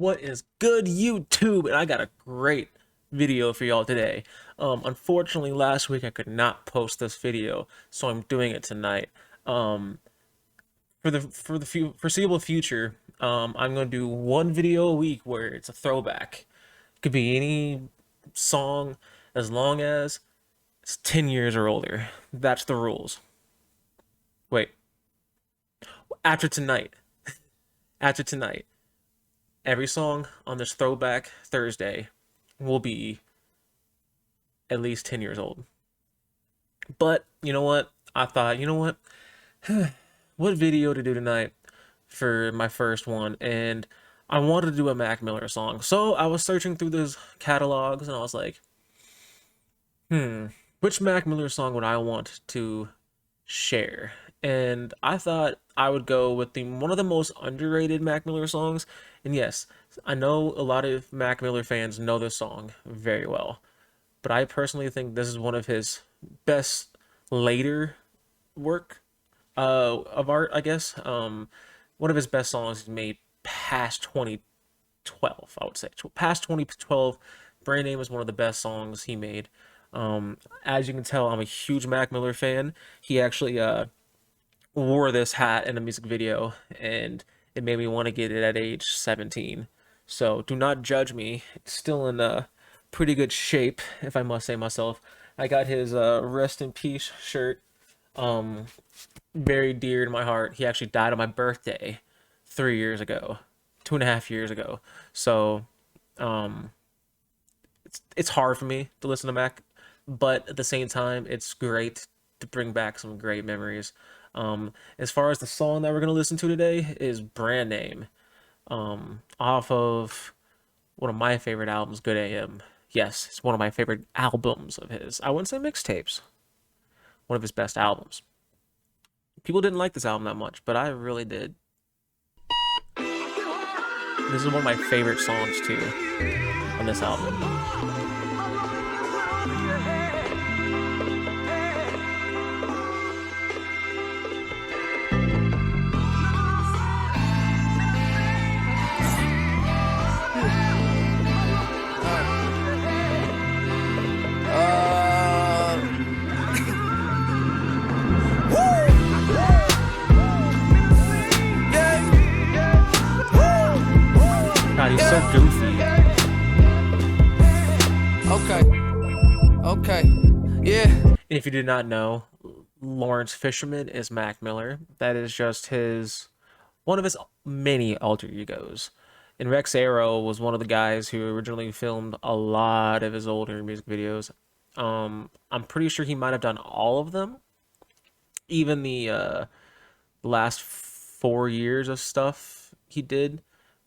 What is good, YouTube? And I got a great video for y'all today. Unfortunately, last week I could not post this video, so I'm doing it tonight. Um, for the foreseeable future, I'm gonna do one video a week where it's a throwback. It could be any song as long as it's 10 years or older. That's the rules. Wait, after tonight, after tonight. Every song on this Throwback Thursday will be at least 10 years old. But you know what? I thought, you know what? What video to do tonight for my first one? And I wanted to do a Mac Miller song. So I was searching through those catalogs and I was like, which Mac Miller song would I want to share? And I thought I would go with the one of the most underrated Mac Miller songs. And yes, I know a lot of Mac Miller fans know this song very well, but I personally think this is one of his best later work of art, I guess. One of his best songs he's made past 2012, I would say. Past 2012, Brand Name is one of the best songs he made. As you can tell, I'm a huge Mac Miller fan. He actually wore this hat in a music video, and it made me want to get it at age 17. So do not judge me. It's still in pretty good shape, if I must say myself. I got his Rest in Peace shirt, very dear to my heart. He actually died on my birthday 3 years ago, 2.5 years ago. So it's hard for me to listen to Mac, but at the same time, it's great to bring back some great memories. As far as the song that we're gonna listen to today is Brand Name, off of one of my favorite albums, Good AM. Yes, it's one of my favorite albums of his. I wouldn't say mixtapes. One of his best albums. People didn't like this album that much, but I really did. This is one of my favorite songs too on this album. God, he's so goofy. Okay, yeah. And if you did not know, Lawrence Fisherman is Mac Miller. That is just one of his many alter egos. And Rex Arrow was one of the guys who originally filmed a lot of his older music videos. I'm pretty sure he might have done all of them. Even the last 4 years of stuff he did.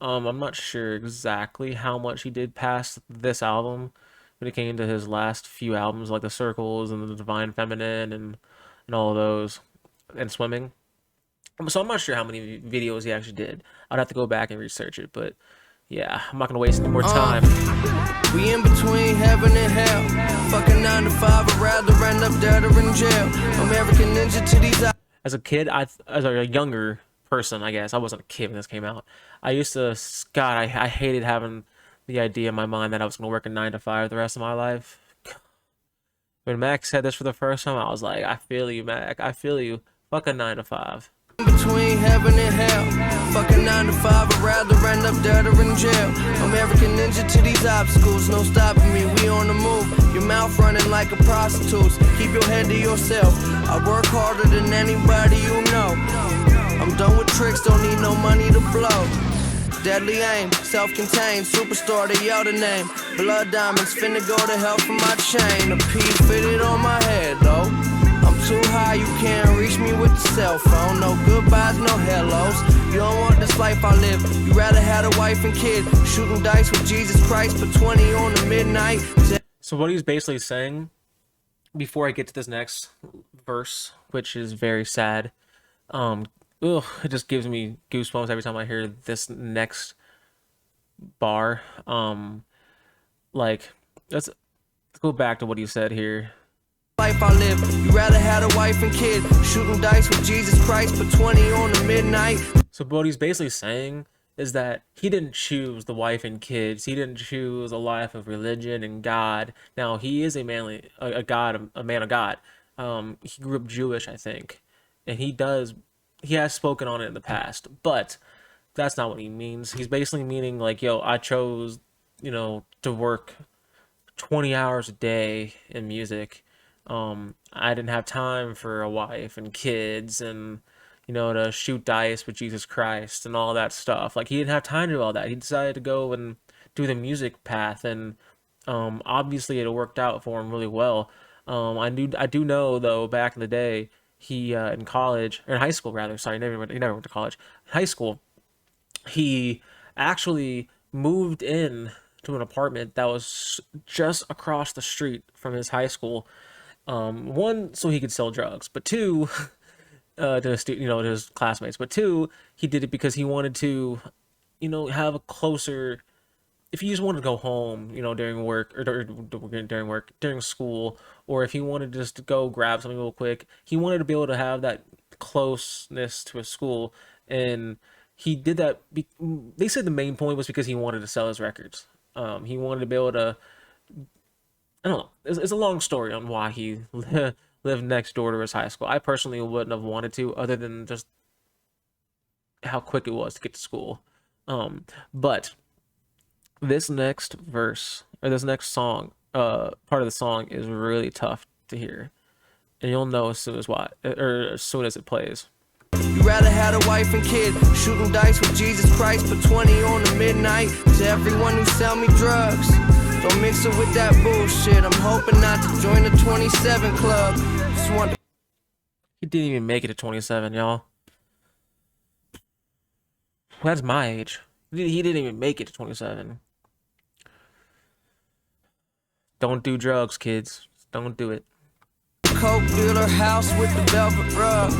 I'm not sure exactly how much he did past this album when it came to his last few albums, like The Circles and The Divine Feminine and all of those, and Swimming. So I'm not sure how many videos he actually did. I'd have to go back and research it, but yeah, I'm not gonna waste any more time. We in between heaven and hell. Fucking 9 to 5, I'd rather end up dead or in jail. American Ninja to these. As a kid, as a younger person, I guess I wasn't a kid when this came out. I used to, God, I hated having the idea in my mind that I was gonna work a 9 to 5 the rest of my life. When Mac said this for the first time, I was like, I feel you, Mac. I feel you. Fuck a 9 to 5. Between heaven and hell. Fucking 9 to 5, I'd rather end up dead or in jail. American Ninja to these obstacles, no stopping me, we on the move. Your mouth running like a prostitute's, keep your head to yourself. I work harder than anybody you know. I'm done with tricks, don't need no money to blow. Deadly aim, self-contained, superstar, they yell the name. Blood diamonds, finna go to hell for my chain. A P fitted on my head, though. I'm too high, you can't reach me with the cell phone. No goodbyes, no hellos. You don't want this life I live. You rather had a wife and kid. Shooting dice with Jesus Christ for 20 on the midnight. So what he's basically saying, before I get to this next verse, which is very sad, it just gives me goosebumps every time I hear this next bar. Like, let's go back to what he said here. Life I live, you rather had a wife and kid. Shooting dice with Jesus Christ for 20 on the midnight. So what he's basically saying is that he didn't choose the wife and kids. He didn't choose a life of religion and God. Now he is a man of God. He grew up Jewish, I think, and he has spoken on it in the past, but that's not what he means. He's basically meaning like, yo, I chose, to work 20 hours a day in music. I didn't have time for a wife and kids and, to shoot dice with Jesus Christ and all that stuff. Like, he didn't have time to do all that. He decided to go and do the music path, and obviously it worked out for him really well. I do know though, back in the day, he in college or in high school rather. Sorry, he never went to college. In high school, he actually moved in to an apartment that was just across the street from his high school. One, so he could sell drugs, but two, to his to his classmates. But two, he did it because he wanted to, have a closer. If he just wanted to go home, during work or during school, or if he wanted just to go grab something real quick, he wanted to be able to have that closeness to his school, and he did that. They said the main point was because he wanted to sell his records. He wanted to be able to. I don't know. It's a long story on why he lived next door to his high school. I personally wouldn't have wanted to, other than just how quick it was to get to school. But this next verse or this next song, part of the song is really tough to hear, and you'll know as soon as it plays. You rather had a wife and kid, shooting dice with Jesus Christ, put 20 on the midnight. To everyone who sell me drugs, don't mix it with that bullshit. I'm hoping not to join the 27 club. Just want to. He didn't even make it to 27, y'all. That's my age. He didn't even make it to 27. Don't do drugs, kids. Don't do it. Coke dealer house with the velvet rug.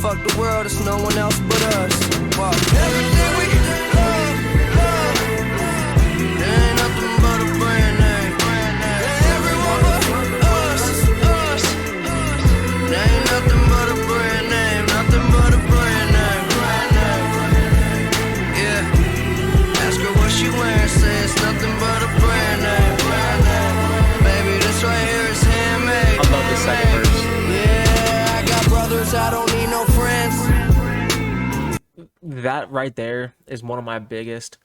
Fuck the world, it's no one else but us. Wow. Everything we love. There ain't nothing but a brand name. Everyone but us. There ain't nothing but a brand name. Nothing but a brand name. Yeah. Ask her what she wearing, say it's nothing but a brand name. Baby, this right here is handmade. I love the second verse. Yeah, I got brothers, I don't need no friends. That right there is one of my biggest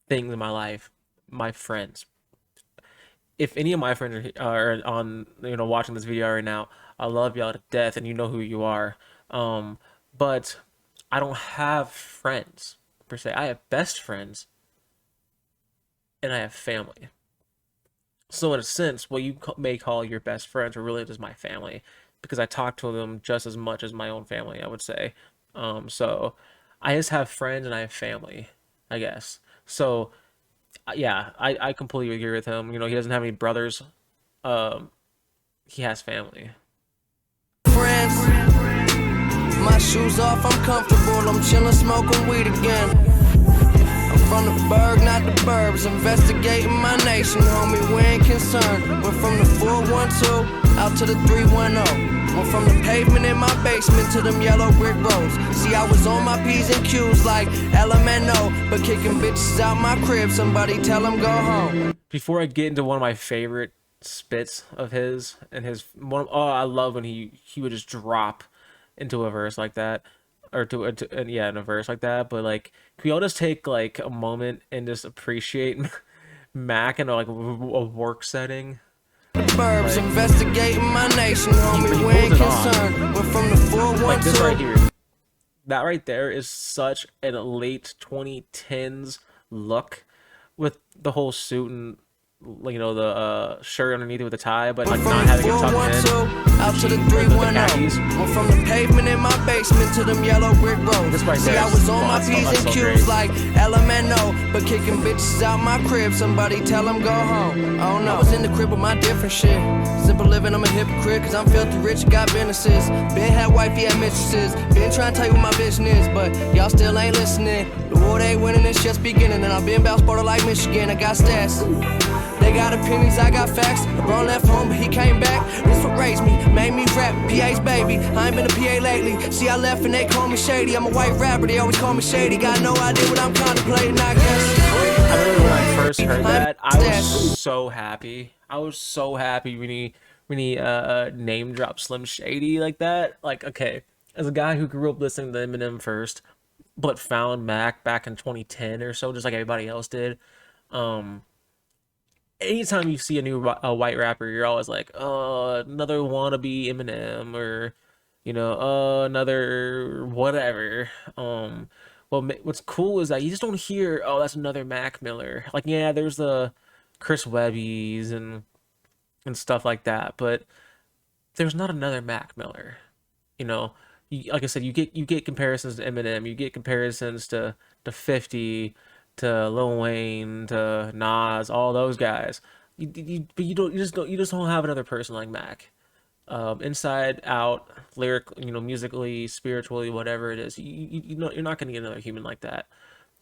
things in my life. My friends. If any of my friends are on, watching this video right now, I love y'all to death, and you know who you are. But I don't have friends per se. I have best friends, and I have family. So in a sense, what you may call your best friends are really just my family, because I talk to them just as much as my own family, I would say. So I just have friends and I have family, I guess. So yeah, I completely agree with him. He doesn't have any brothers. He has family. Friends, my shoes off, I'm comfortable. I'm chilling, smoking weed again. From the burg, not the burbs, investigating my nation, homie, we ain't concerned. Went from the 412 out to the 310. Went from the pavement in my basement to them yellow brick roads. See, I was on my P's and Q's like LMNO, but kicking bitches out my crib, somebody tell them go home. Before I get into one of my favorite spits of his, and I love when he would just drop into a verse like that. Or in a verse like that, but like, can we all just take like a moment and just appreciate Mac in like a work setting? Burbs, like, investigating my nation, homie, we ain't concerned. We're from the 412. Like this right here, that right there is such a late 2010s look, with the whole suit and the shirt underneath it with a tie, but like not having it tucked in. Out to the 310. Went from the pavement in my basement to them yellow brick roads. Right. See, I was on my P's and Q's like LMNO, but kicking bitches out my crib, somebody tell them go home. I don't know. I was in the crib with my different shit. Simple living, I'm a hypocrite, cause I'm filthy rich, got businesses. Been had wifey, had mistresses. Been trying to tell you what my vision is, but y'all still ain't listening. The war they winning is just beginning, and I've been bout Sparta like Michigan. I got stats. They got opinions, I got facts. LeBron left home, but he came back. This what raised me, made me rap. PA's baby, I ain't been a PA lately. See, I left and they call me shady. I'm a white rapper, they always call me shady. Got no idea what I'm contemplating, I guess. I remember when I first heard that, I was so happy. I was so happy when he name dropped Slim Shady like that. Like, okay, as a guy who grew up listening to Eminem first, but found Mac back in 2010 or so, just like everybody else did. Um, Anytime you see a white rapper, you're always like, another wannabe Eminem, or another whatever. What's cool is that you just don't hear, oh, that's another Mac Miller. Like, yeah, there's the Chris Webbies and stuff like that, but there's not another Mac Miller. You know, like I said, you get comparisons to Eminem, you get comparisons to 50, to Lil Wayne, to Nas, all those guys. But you just don't have another person like Mac. Inside out, lyric, musically, spiritually, whatever it is, you're not gonna get another human like that.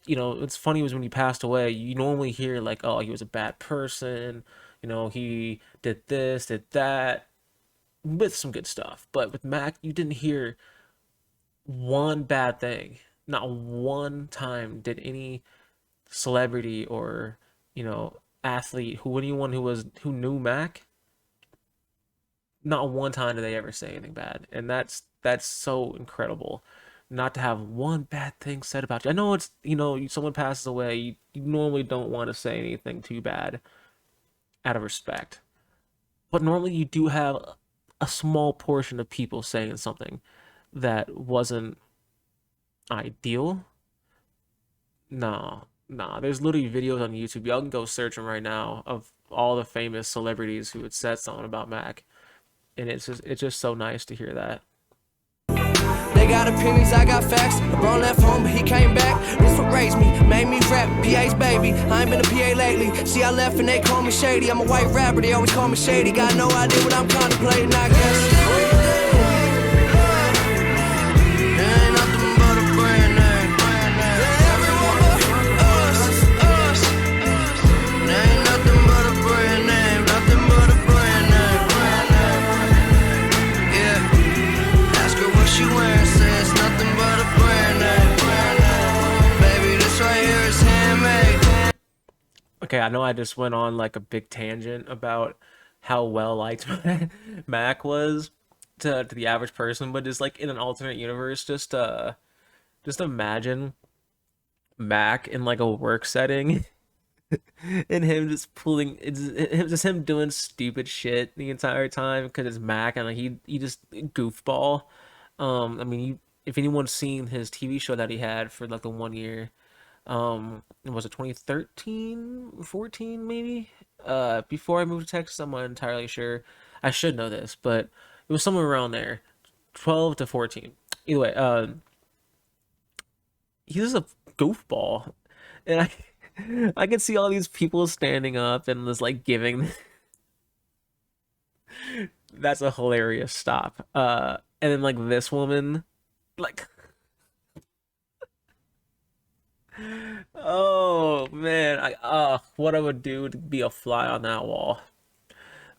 It's funny was when he passed away, you normally hear like, oh, he was a bad person, he did this, did that, with some good stuff. But with Mac, you didn't hear one bad thing. Not one time did any celebrity or, athlete, anyone who knew Mac, not one time did they ever say anything bad. And that's so incredible. Not to have one bad thing said about you. I know it's, someone passes away, you normally don't want to say anything too bad out of respect. But normally you do have a small portion of people saying something that wasn't ideal. No, nah. There's literally videos on YouTube. Y'all can go search them right now of all the famous celebrities who had said something about Mac, and it's just so nice to hear that. They got opinions, I got facts. LeBron left home, but he came back. This what raised me, made me rap. PA's baby, I ain't been a PA lately. See, I left and they call me shady. I'm a white rapper, they always call me shady. Got no idea what I'm contemplating, I guess. Okay, I know I just went on like a big tangent about how well liked Mac was to the average person, but just like in an alternate universe, just imagine Mac in like a work setting and him just just him doing stupid shit the entire time because it's Mac and like he just goofball. I mean, if anyone's seen his TV show that he had for like the 1 year, was it 2013, 14 maybe? Before I moved to Texas, I'm not entirely sure. I should know this, but it was somewhere around there, 12 to 14. Either way, he's a goofball, and I can see all these people standing up and just like giving. That's a hilarious stop. And then like this woman, like, oh man, what I would do to be a fly on that wall.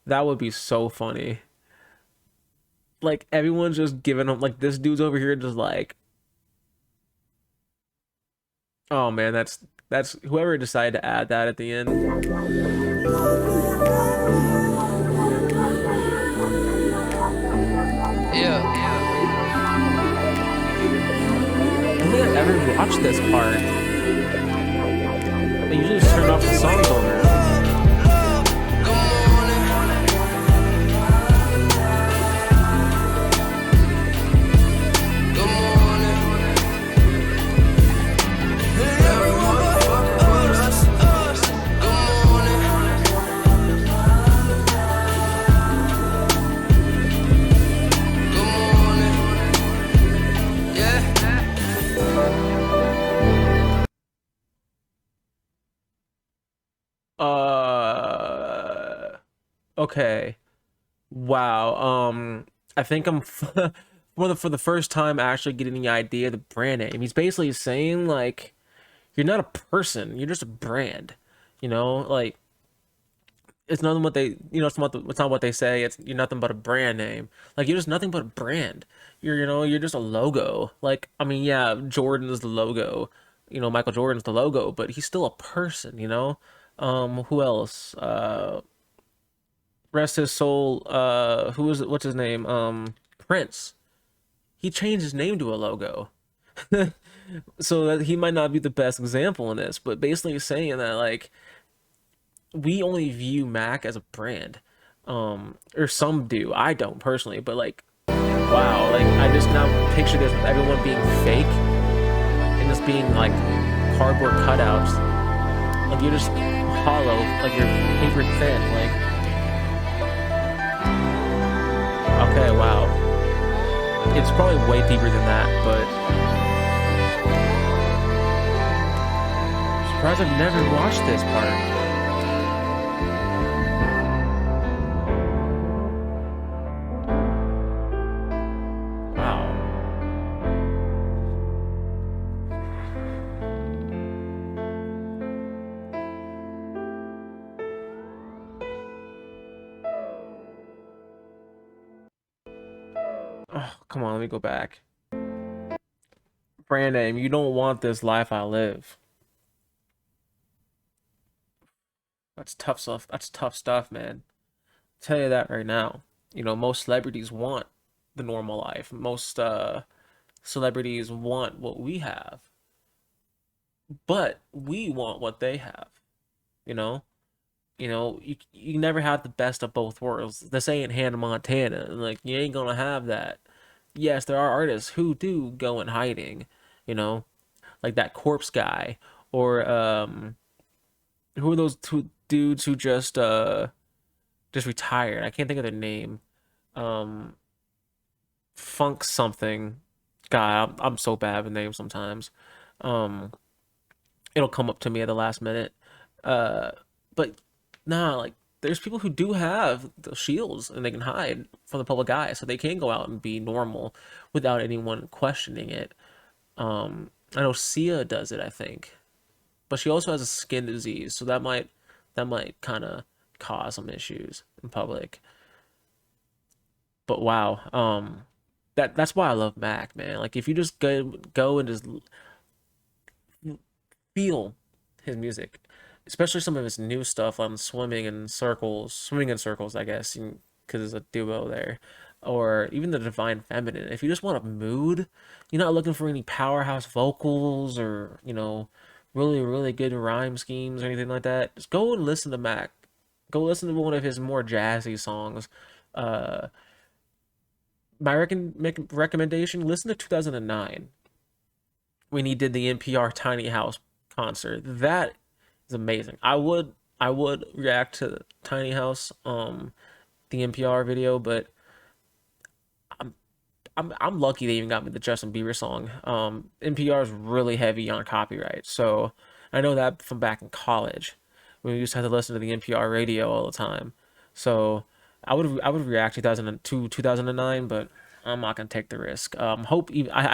That would be so funny. Like everyone's just giving him like this dude's over here just like, oh man, that's whoever decided to add that at the end. Yeah. I don't think I ever watched this part. They usually just turn off the songs over. Okay. Wow. I think I'm for the first time actually getting the idea of the brand name. He's basically saying like You're not a person. You're just a brand. You know, like it's nothing what they, it's not what they say. It's you're nothing but a brand name. Like you're just nothing but a brand. You're just a logo. Like I mean, yeah, Jordan is the logo. Michael Jordan's the logo, but he's still a person. Who else? Rest his soul. Who is it? What's his name? Prince. He changed his name to a logo. So that he might not be the best example in this, but basically saying that like we only view Mac as a brand. Or some do. I don't personally, but like wow, like I just now picture this with everyone being fake and just being like cardboard cutouts. Like you're just hollow, like you're paper thin, like okay, wow. It's probably way deeper than that, but I'm surprised I've never watched this part. Wow. Oh, come on, let me go back. Brand name, you don't want this life I live. That's tough stuff. That's tough stuff, man. I'll tell you that right now. Most celebrities want the normal life. Most celebrities want what we have, but we want what they have. You know, you never have the best of both worlds. This ain't Hannah Montana. Like you ain't gonna have that. Yes, there are artists who do go in hiding. You know, like that corpse guy, or who are those two dudes who just retired? I can't think of their name. Um, Funk something. God, I'm so bad with names sometimes. Um, it'll come up to me at the last minute. Uh, but nah, like there's people who do have the shields and they can hide from the public eye, so they can go out and be normal without anyone questioning it. I know Sia does it, I think, but she also has a skin disease, so that might kind of cause some issues in public. But wow, that's why I love Mac, man. Like if you just go and just feel his music, especially some of his new stuff on swimming in circles, I guess, because there's a duo there, or even the Divine Feminine. If you just want a mood, you're not looking for any powerhouse vocals or really really good rhyme schemes or anything like that. Just go and listen to Mac. Go listen to one of his more jazzy songs. Uh, recommendation: listen to 2009 when he did the NPR Tiny House concert. That is amazing. I would react to Tiny House, the NPR video, but I'm I'm lucky they even got me the Justin Bieber song. NPR is really heavy on copyright, so I know that from back in college when we used to have to listen to the NPR radio all the time. So I would react 2002 2009, but I'm not gonna take the risk. I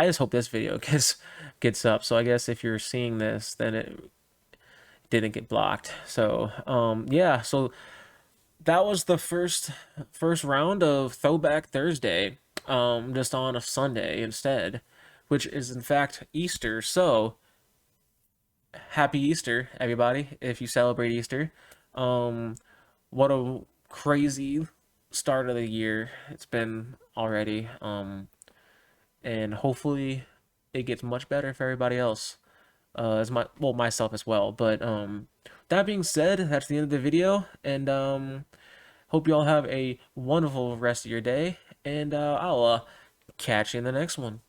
just hope this video gets up. So I guess if you're seeing this, then it didn't get blocked. So yeah, so that was the first round of Throwback Thursday, just on a Sunday instead, which is in fact Easter. So happy Easter, everybody, if you celebrate Easter. Um, what a crazy start of the year it's been already. And hopefully it gets much better for everybody else. As myself as well. But that being said, that's the end of the video, and hope you all have a wonderful rest of your day, and I'll catch you in the next one.